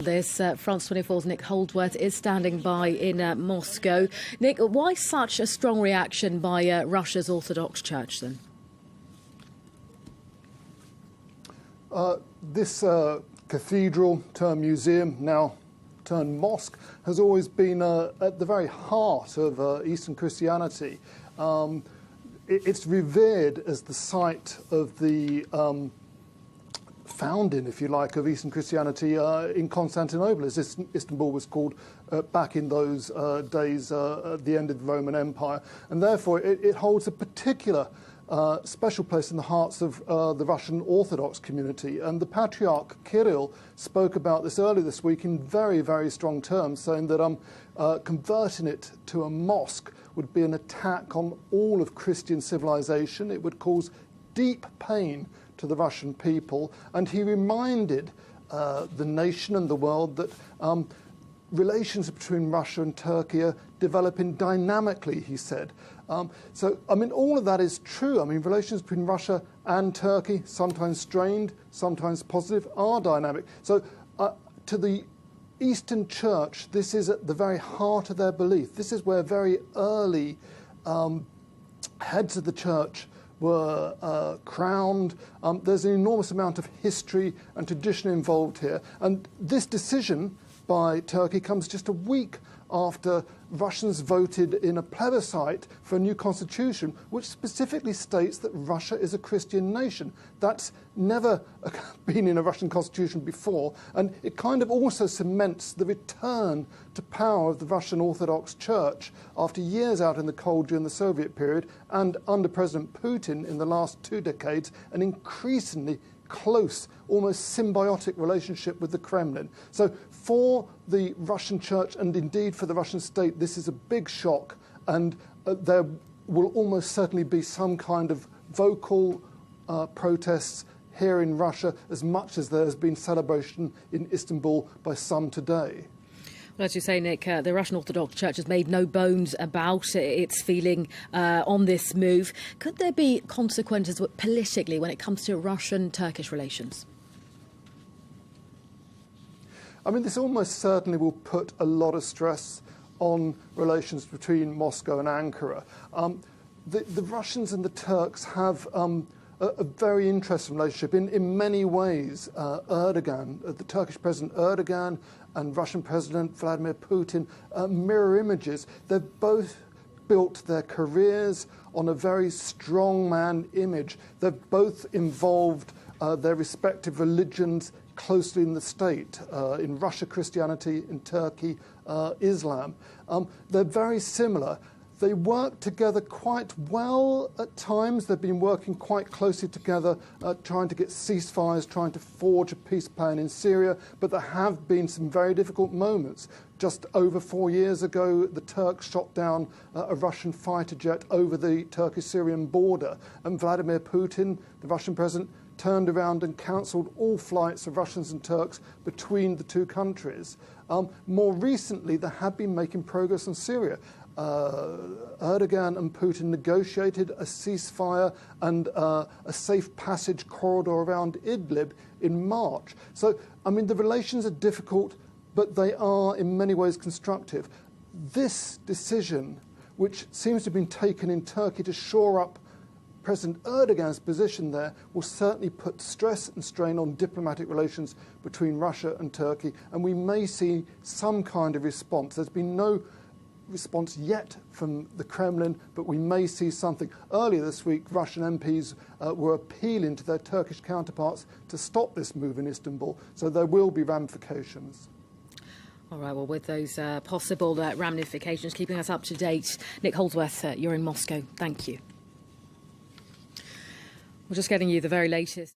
This France 24's Nick Holdsworth is standing by in Moscow. Nick, why such a strong reaction by Russia's Orthodox Church then? This cathedral turned museum, now turned mosque, has always been at the very heart of Eastern Christianity. It's revered as the site of the founding, if you like, of Eastern Christianity in Constantinople, as Istanbul was called back in those days at the end of the Roman Empire. And therefore, it holds a particular special place in the hearts of the Russian Orthodox community. And the Patriarch Kirill spoke about this earlier this week in very, very strong terms, saying that converting it to a mosque would be an attack on all of Christian civilization. It would cause deep pain to the Russian people. And he reminded the nation and the world that relations between Russia and Turkey are developing dynamically, he said. So, I mean, all of that is true. I mean, relations between Russia and Turkey, sometimes strained, sometimes positive, are dynamic. So, to the Eastern Church, this is at the very heart of their belief. This is where very early heads of the church were crowned. There's an enormous amount of history and tradition involved here. And this decision by Turkey comes just a week after Russians voted in a plebiscite for a new constitution, which specifically states that Russia is a Christian nation. That's never been in a Russian constitution before, and it kind of also cements the return to power of the Russian Orthodox Church after years out in the cold during the Soviet period, and under President Putin in the last 2 decades, an increasingly close, almost symbiotic relationship with the Kremlin. So for the Russian church, and indeed for the Russian state, this is a big shock, and there will almost certainly be some kind of vocal protests here in Russia, as much as there has been celebration in Istanbul by some today. Well, as you say, Nick, the Russian Orthodox Church has made no bones about its feeling on this move. Could there be consequences politically when it comes to Russian-Turkish relations? I mean, this almost certainly will put a lot of stress on relations between Moscow and Ankara. The Russians and the Turks have a very interesting relationship. In many ways, Erdogan, the Turkish President Erdogan and Russian President Vladimir Putin, mirror images. They've both built their careers on a very strongman image. They've both involved their respective religions closely in the state. In Russia, Christianity; in Turkey, Islam. They're very similar. They work together quite well at times. They've been working quite closely together, trying to get ceasefires, trying to forge a peace plan in Syria. But there have been some very difficult moments. Just over 4 years ago, the Turks shot down a Russian fighter jet over the Turkish-Syrian border. And Vladimir Putin, the Russian president, turned around and cancelled all flights of Russians and Turks between the two countries. More recently, they have been making progress in Syria. Erdogan and Putin negotiated a ceasefire and a safe passage corridor around Idlib in March. So, I mean, the relations are difficult, but they are in many ways constructive. This decision, which seems to have been taken in Turkey to shore up President Erdogan's position there, will certainly put stress and strain on diplomatic relations between Russia and Turkey, and we may see some kind of response. There's been no response yet from the Kremlin, but we may see something. Earlier this week, Russian MPs were appealing to their Turkish counterparts to stop this move in Istanbul, so there will be ramifications. All right, well, with those possible ramifications, keeping us up to date, Nick Holdsworth, you're in Moscow. Thank you. We're just getting you the very latest.